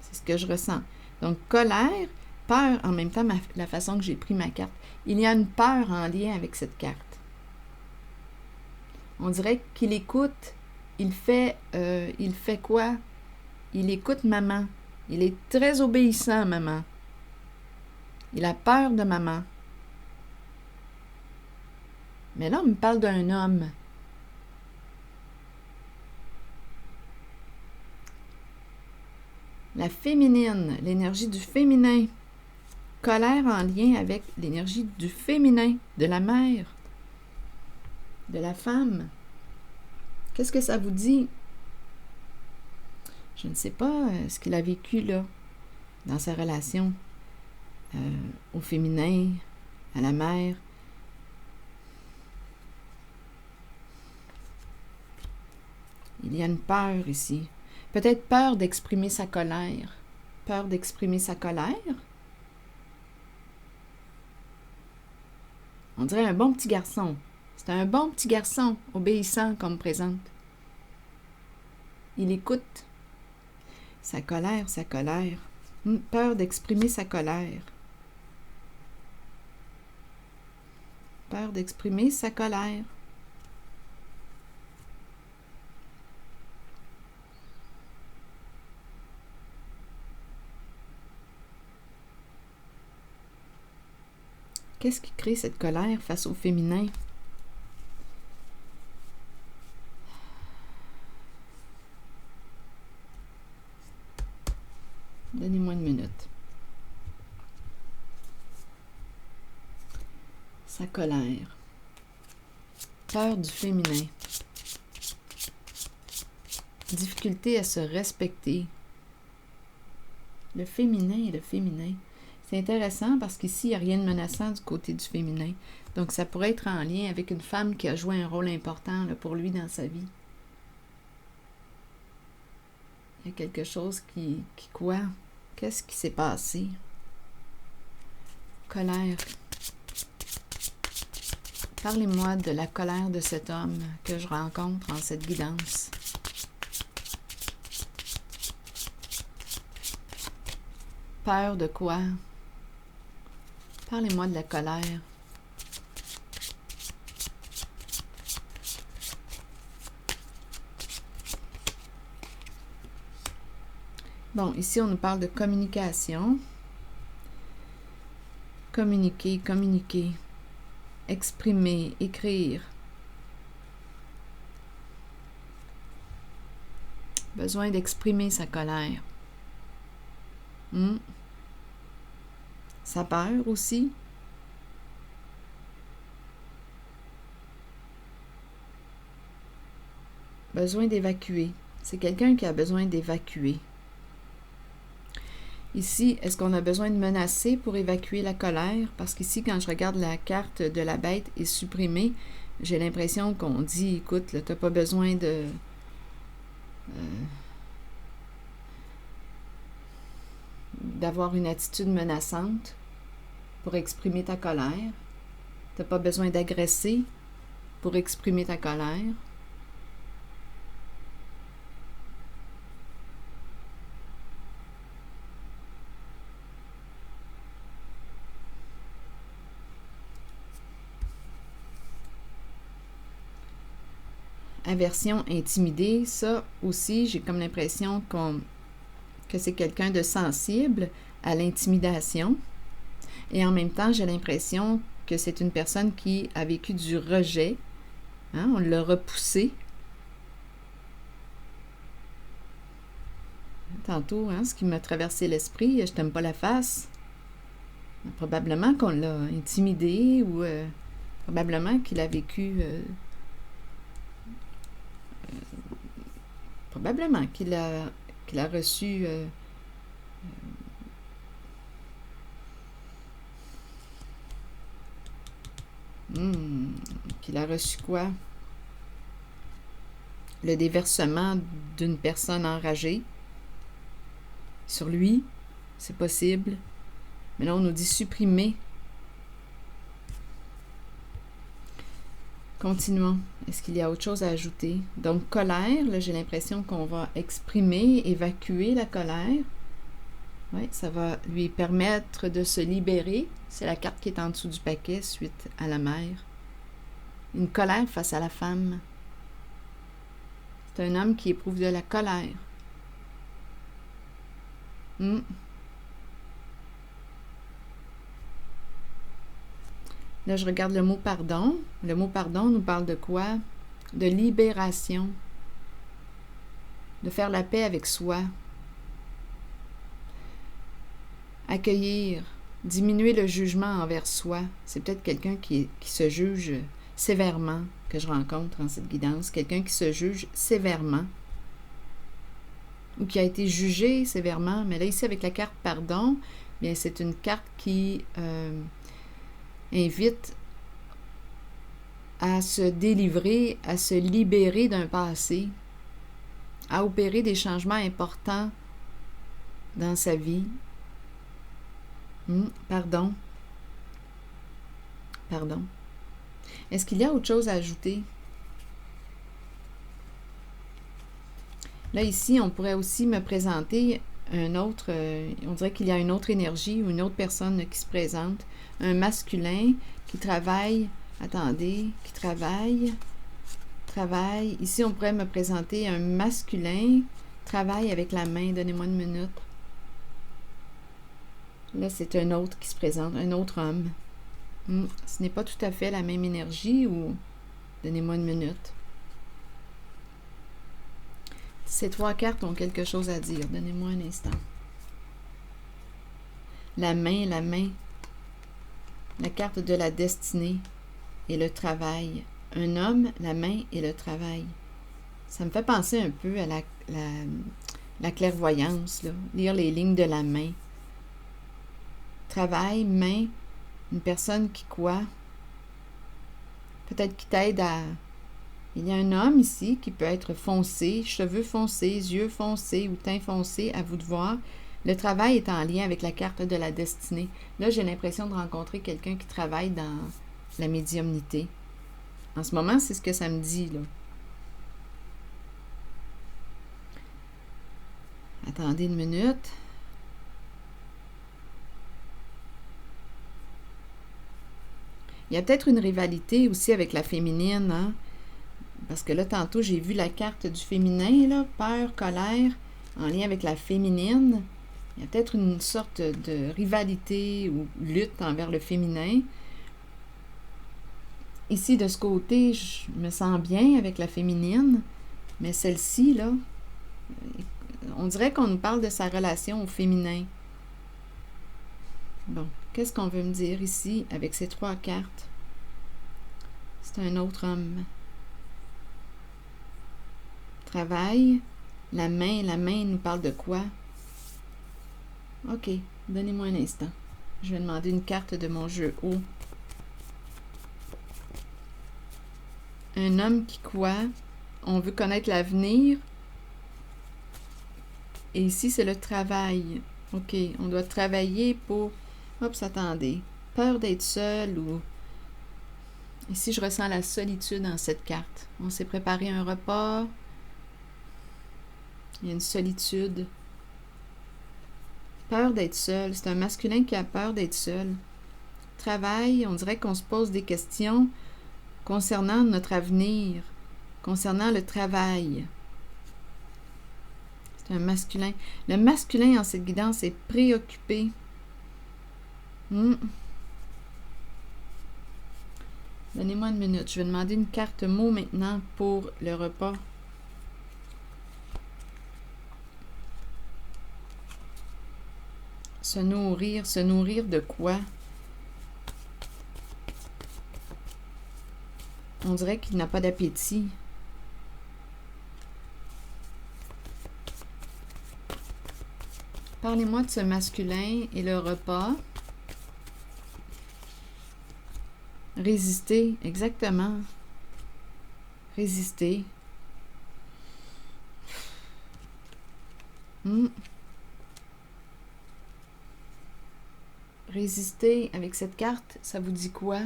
C'est ce que je ressens. Donc, colère, peur, en même temps, la façon que j'ai pris ma carte. Il y a une peur en lien avec cette carte. On dirait qu'il écoute. Il fait quoi? Il écoute maman. Il est très obéissant, maman. Il a peur de maman. Mais là, on me parle d'un homme. La féminine, l'énergie du féminin. Colère en lien avec l'énergie du féminin, de la mère. de la femme. Qu'est-ce que ça vous dit? Je ne sais pas ce qu'il a vécu là, dans sa relation au féminin, à la mère. Il y a une peur ici. Peut-être peur d'exprimer sa colère. Peur d'exprimer sa colère? On dirait un bon petit garçon. C'est un bon petit garçon, obéissant qu'on me présente. Il écoute. Sa colère, sa colère. Peur d'exprimer sa colère. Peur d'exprimer sa colère. Qu'est-ce qui crée cette colère face au féminin? Donnez-moi une minute. Sa colère. Peur du féminin. Difficulté à se respecter. Le féminin et le féminin. C'est intéressant parce qu'ici, il n'y a rien de menaçant du côté du féminin. Donc, ça pourrait être en lien avec une femme qui a joué un rôle important là, pour lui dans sa vie. Il y a quelque chose qui quoi? Qu'est-ce qui s'est passé? Colère. Parlez-moi de la colère de cet homme que je rencontre en cette guidance. Peur de quoi? Parlez-moi de la colère. Bon, ici, on nous parle de communication. Communiquer, communiquer. Exprimer, écrire. Besoin d'exprimer sa colère. Sa peur aussi. Besoin d'évacuer. C'est quelqu'un qui a besoin d'évacuer. Ici, est-ce qu'on a besoin de menacer pour évacuer la colère? Parce qu'ici, quand je regarde la carte de la bête et supprimée, j'ai l'impression qu'on dit, écoute, tu n'as pas besoin d'avoir une attitude menaçante pour exprimer ta colère. Tu n'as pas besoin d'agresser pour exprimer ta colère. Aversion, intimidée, ça aussi, j'ai comme l'impression que c'est quelqu'un de sensible à l'intimidation. Et en même temps, j'ai l'impression que c'est une personne qui a vécu du rejet. Hein? On l'a repoussé. Tantôt, ce qui m'a traversé l'esprit, je t'aime pas la face. Probablement qu'on l'a intimidé ou probablement qu'il a vécu... probablement qu'il a reçu qu'il a reçu quoi? Le déversement d'une personne enragée sur lui, c'est possible. Mais là, on nous dit supprimer. Continuons. Est-ce qu'il y a autre chose à ajouter? Donc, colère, là, j'ai l'impression qu'on va exprimer, évacuer la colère. Oui, ça va lui permettre de se libérer. C'est la carte qui est en dessous du paquet suite à la mère. Une colère face à la femme. C'est un homme qui éprouve de la colère. Là, je regarde le mot pardon. Le mot pardon nous parle de quoi? De libération. De faire la paix avec soi. Accueillir. Diminuer le jugement envers soi. C'est peut-être quelqu'un qui se juge sévèrement que je rencontre en cette guidance, quelqu'un qui se juge sévèrement ou qui a été jugé sévèrement, mais là ici avec la carte pardon, bien c'est une carte qui invite à se délivrer, à se libérer d'un passé, à opérer des changements importants dans sa vie. Pardon. Pardon. Est-ce qu'il y a autre chose à ajouter? Là, ici, on pourrait aussi me présenter un autre, on dirait qu'il y a une autre énergie ou une autre personne qui se présente, un masculin qui travaille, attendez, qui travaille. Ici, on pourrait me présenter un masculin, travaille avec la main, donnez-moi une minute. Là, c'est un autre qui se présente, un autre homme. Ce n'est pas tout à fait la même énergie ou... Donnez-moi une minute. Ces trois cartes ont quelque chose à dire. Donnez-moi un instant. La main. La carte de la destinée et le travail. Un homme, la main et le travail. Ça me fait penser un peu à la clairvoyance, là. Lire les lignes de la main. Travail, main, une personne qui quoi? Peut-être qui t'aide à... Il y a un homme ici qui peut être foncé, cheveux foncés, yeux foncés ou teint foncé, à vous de voir. Le travail est en lien avec la carte de la destinée. Là, j'ai l'impression de rencontrer quelqu'un qui travaille dans la médiumnité. En ce moment, c'est ce que ça me dit, là. Attendez une minute. Il y a peut-être une rivalité aussi avec la féminine, hein? Parce que là, tantôt, j'ai vu la carte du féminin, là, peur, colère, en lien avec la féminine. Il y a peut-être une sorte de rivalité ou lutte envers le féminin. Ici, de ce côté, je me sens bien avec la féminine, mais celle-ci, là, on dirait qu'on nous parle de sa relation au féminin. Bon, qu'est-ce qu'on veut me dire ici avec ces trois cartes? C'est un autre homme. Travail. La main nous parle de quoi? OK, donnez-moi un instant. Je vais demander une carte de mon jeu haut. Un homme qui quoi? On veut connaître l'avenir. Et ici, c'est le travail. OK, on doit travailler pour... Oups, attendez. Peur d'être seul ou... Ici, je ressens la solitude dans cette carte. On s'est préparé un repas. Il y a une solitude. Peur d'être seul. C'est un masculin qui a peur d'être seul. Travail, on dirait qu'on se pose des questions concernant notre avenir, concernant le travail. C'est un masculin. Le masculin en cette guidance est préoccupé. Donnez-moi une minute. Je vais demander une carte mot maintenant pour le repas. Se nourrir de quoi? On dirait qu'il n'a pas d'appétit. Parlez-moi de ce masculin et le repas. Résister, exactement. Résister. Résister avec cette carte, ça vous dit quoi?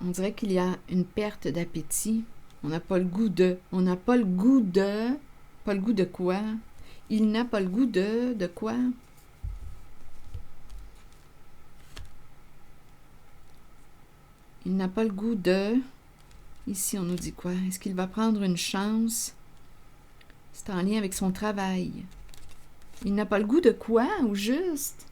On dirait qu'il y a une perte d'appétit. On n'a pas le goût de... On n'a pas le goût de... Pas le goût de quoi? Il n'a pas le goût de quoi? Il n'a pas le goût de... Ici, on nous dit quoi? Est-ce qu'il va prendre une chance? C'est en lien avec son travail. Il n'a pas le goût de quoi, ou juste?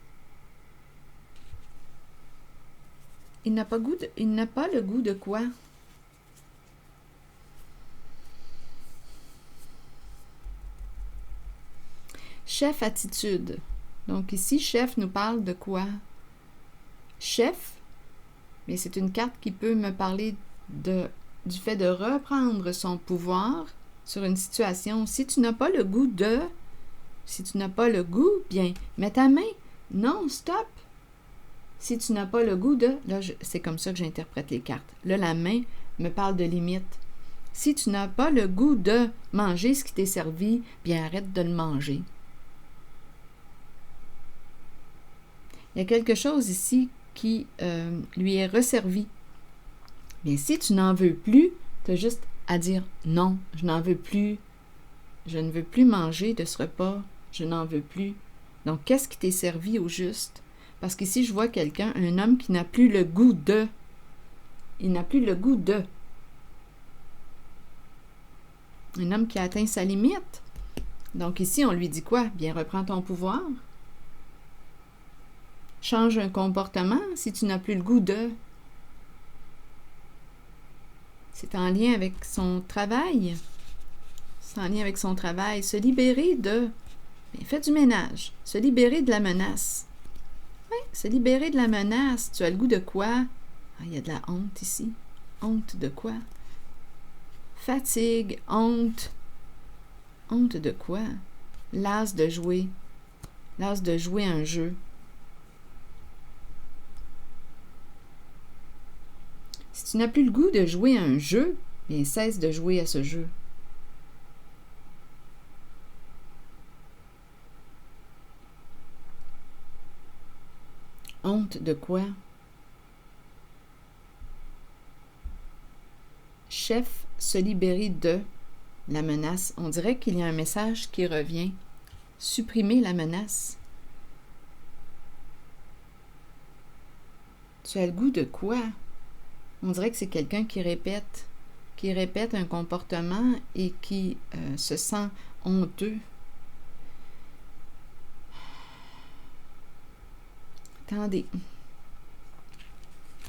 Il n'a pas le goût de quoi? Chef attitude. Donc ici, chef nous parle de quoi? Chef, mais c'est une carte qui peut me parler du fait de reprendre son pouvoir sur une situation. Si tu n'as pas le goût bien, mets ta main. Non, stop. Si tu n'as pas le goût de... Là, c'est comme ça que j'interprète les cartes. Là, la main me parle de limite. Si tu n'as pas le goût de manger ce qui t'est servi, bien arrête de le manger. Il y a quelque chose ici qui lui est resservi. Mais si tu n'en veux plus, tu as juste à dire non, je n'en veux plus. Je ne veux plus manger de ce repas. Je n'en veux plus. Donc, qu'est-ce qui t'est servi au juste? Parce qu'ici, je vois quelqu'un, un homme qui n'a plus le goût de. Il n'a plus le goût de. Un homme qui a atteint sa limite. Donc ici, on lui dit quoi? Bien, reprends ton pouvoir. Change un comportement si tu n'as plus le goût de. C'est en lien avec son travail. C'est en lien avec son travail. Se libérer de... Bien, fais du ménage. Se libérer de la menace. Oui, se libérer de la menace. Tu as le goût de quoi? Ah, il y a de la honte ici. Honte de quoi? Fatigue, honte. Honte de quoi? L'as de jouer. L'as de jouer un jeu. Si tu n'as plus le goût de jouer à un jeu, bien cesse de jouer à ce jeu. Honte de quoi? Chef, se libérer de la menace. On dirait qu'il y a un message qui revient. Supprimer la menace. Tu as le goût de quoi? On dirait que c'est quelqu'un qui répète un comportement et qui se sent honteux. Attendez.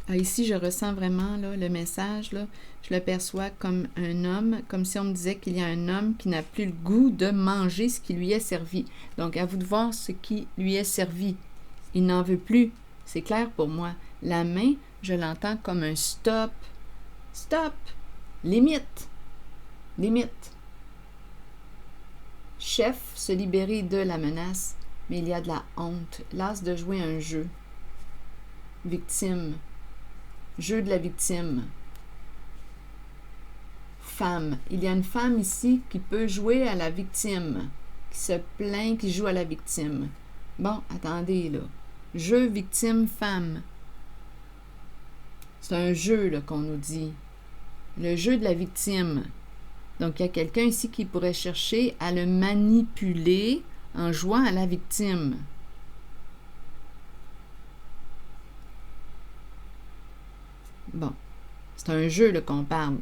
Ah, ici, je ressens vraiment là, le message. Là, je le perçois comme un homme, comme si on me disait qu'il y a un homme qui n'a plus le goût de manger ce qui lui est servi. Donc, à vous de voir ce qui lui est servi. Il n'en veut plus. C'est clair pour moi. La main, je l'entends comme un stop. Stop! Limite. Limite. Chef, se libérer de la menace, mais il y a de la honte. L'as de jouer un jeu. Victime. Jeu de la victime. Femme. Il y a une femme ici qui peut jouer à la victime, qui se plaint, qui joue à la victime. Bon, attendez, là. Jeu, victime, femme. C'est un jeu, là, qu'on nous dit. Le jeu de la victime. Donc, il y a quelqu'un ici qui pourrait chercher à le manipuler en jouant à la victime. Bon, c'est un jeu là, qu'on parle.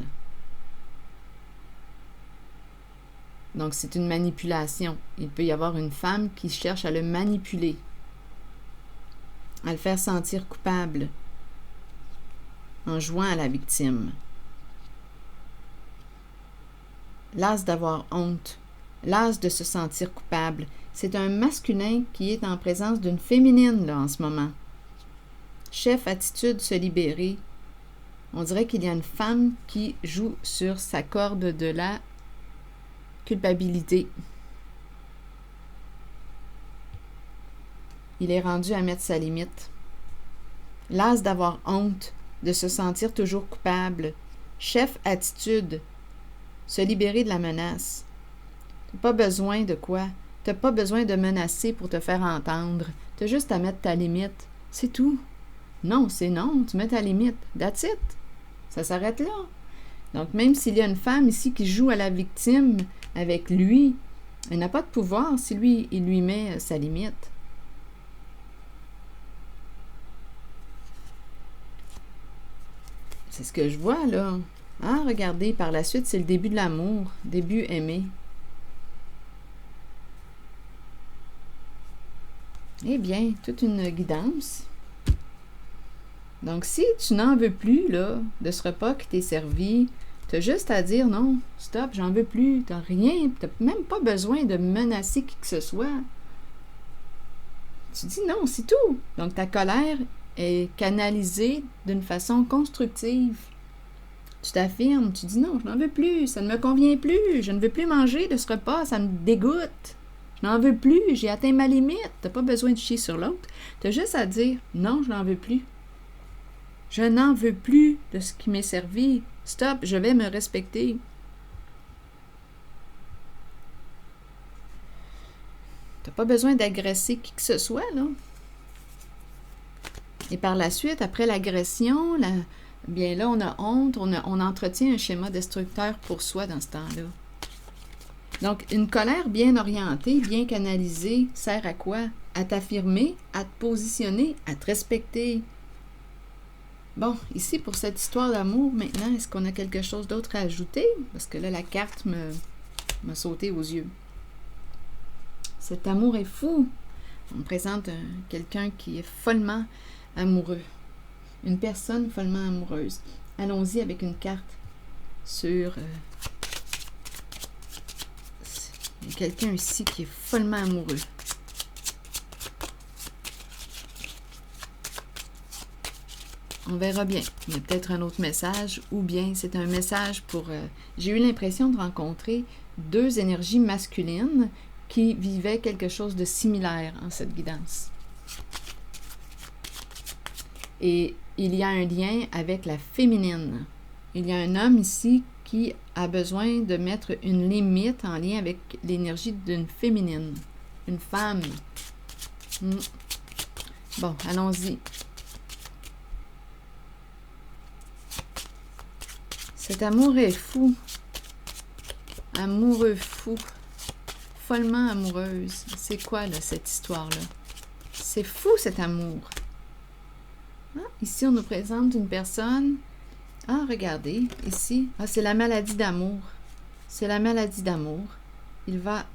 Donc, c'est une manipulation. Il peut y avoir une femme qui cherche à le manipuler, à le faire sentir coupable en jouant à la victime. L'as d'avoir honte, l'as de se sentir coupable. C'est un masculin qui est en présence d'une féminine là, en ce moment. Chef, attitude, se libérer. On dirait qu'il y a une femme qui joue sur sa corde de la culpabilité. Il est rendu à mettre sa limite. L'as d'avoir honte, de se sentir toujours coupable. Chef, attitude, se libérer de la menace. T'as pas besoin de quoi? T'as pas besoin de menacer pour te faire entendre. T'as juste à mettre ta limite. C'est tout. Non, c'est non. Tu mets ta limite. That's it. Ça s'arrête là. Donc, même s'il y a une femme ici qui joue à la victime avec lui, elle n'a pas de pouvoir si lui, il lui met sa limite. C'est ce que je vois, là. Ah, regardez, par la suite, c'est le début de l'amour. Début aimé. Eh bien, toute une guidance. Donc, si tu n'en veux plus, là, de ce repas qui t'est servi, tu as juste à dire non, stop, j'en veux plus, t'as rien, t'as même pas besoin de menacer qui que ce soit. Tu dis non, c'est tout. Donc, ta colère est canalisée d'une façon constructive. Tu t'affirmes, tu dis non, je n'en veux plus, ça ne me convient plus, je ne veux plus manger de ce repas, ça me dégoûte. Je n'en veux plus, j'ai atteint ma limite. Tu n'as pas besoin de chier sur l'autre. Tu as juste à dire non, je n'en veux plus. Je n'en veux plus de ce qui m'est servi. Stop, je vais me respecter. Tu n'as pas besoin d'agresser qui que ce soit, là. Et par la suite, après l'agression, bien là, on a honte, on entretient un schéma destructeur pour soi dans ce temps-là. Donc, une colère bien orientée, bien canalisée, sert à quoi? À t'affirmer, à te positionner, à te respecter. Bon, ici, pour cette histoire d'amour, maintenant, est-ce qu'on a quelque chose d'autre à ajouter? Parce que là, la carte m'a sauté aux yeux. Cet amour est fou. On me présente quelqu'un qui est follement amoureux. Une personne follement amoureuse. Allons-y avec une carte sur... il y a quelqu'un ici qui est follement amoureux. On verra bien. Il y a peut-être un autre message ou bien c'est un message pour... j'ai eu l'impression de rencontrer deux énergies masculines qui vivaient quelque chose de similaire en cette guidance. Et il y a un lien avec la féminine. Il y a un homme ici qui a besoin de mettre une limite en lien avec l'énergie d'une féminine, une femme. Bon, allons-y. Cet amour est fou. Amoureux fou. Follement amoureuse. C'est quoi, là, cette histoire-là? C'est fou, cet amour. Ah, ici, on nous présente une personne. Ah, regardez, ici. Ah, c'est la maladie d'amour. C'est la maladie d'amour.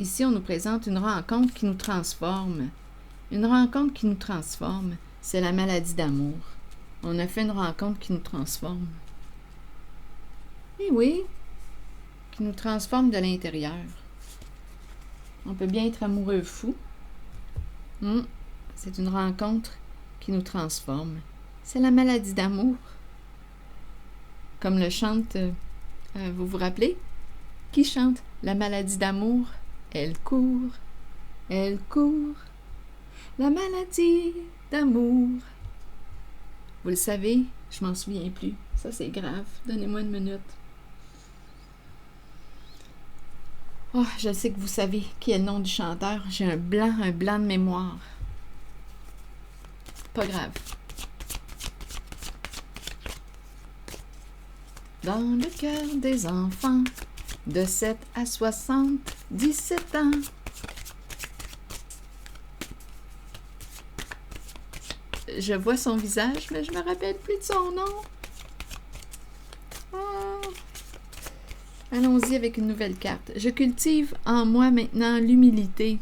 Ici, on nous présente une rencontre qui nous transforme. Une rencontre qui nous transforme. C'est la maladie d'amour. On a fait une rencontre qui nous transforme. Et oui, qui nous transforme de l'intérieur. On peut bien être amoureux fou. C'est une rencontre qui nous transforme. C'est la maladie d'amour. Comme le chante, vous vous rappelez? Qui chante la maladie d'amour? Elle court, elle court. La maladie d'amour. Vous le savez, je m'en souviens plus. Ça, c'est grave. Donnez-moi une minute. Oh, je sais que vous savez qui est le nom du chanteur. J'ai un blanc de mémoire. Pas grave. Dans le cœur des enfants de 7 à 77 ans. Je vois son visage, mais je me rappelle plus de son nom. Oh. Allons-y avec une nouvelle carte. Je cultive en moi maintenant l'humilité,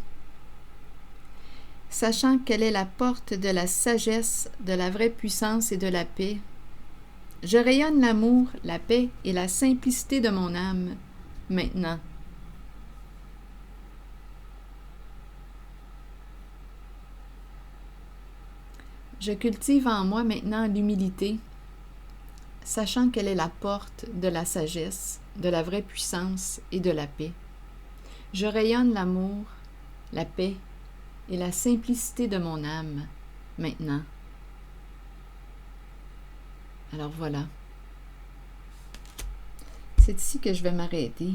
sachant qu'elle est la porte de la sagesse, de la vraie puissance et de la paix. Je rayonne l'amour, la paix et la simplicité de mon âme, maintenant. Je cultive en moi maintenant l'humilité, sachant qu'elle est la porte de la sagesse, de la vraie puissance et de la paix. Je rayonne l'amour, la paix et la simplicité de mon âme, maintenant. Alors voilà. C'est ici que je vais m'arrêter.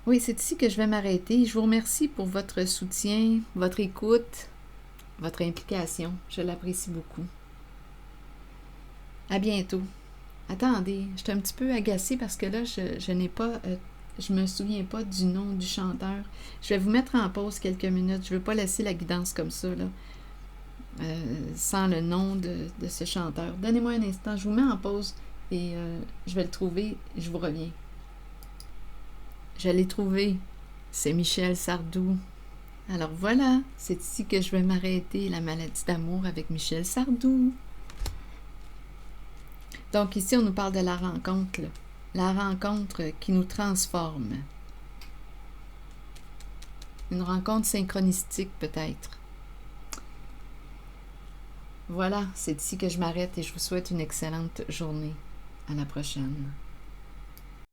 Oui, c'est ici que je vais m'arrêter. Je vous remercie pour votre soutien, votre écoute, votre implication. Je l'apprécie beaucoup. À bientôt. Attendez, je suis un petit peu agacée parce que là, je n'ai pas... je me souviens pas du nom du chanteur. Je vais vous mettre en pause quelques minutes. Je ne veux pas laisser la guidance comme ça, là. Sans le nom de ce chanteur. Donnez-moi un instant, je vous mets en pause et je vais le trouver, je vous reviens. Je l'ai trouvé, c'est Michel Sardou. Alors voilà, c'est ici que je vais m'arrêter, la maladie d'amour avec Michel Sardou. Donc ici, on nous parle de la rencontre, là. La rencontre qui nous transforme. Une rencontre synchronistique peut-être. Voilà, c'est ici que je m'arrête et je vous souhaite une excellente journée. À la prochaine.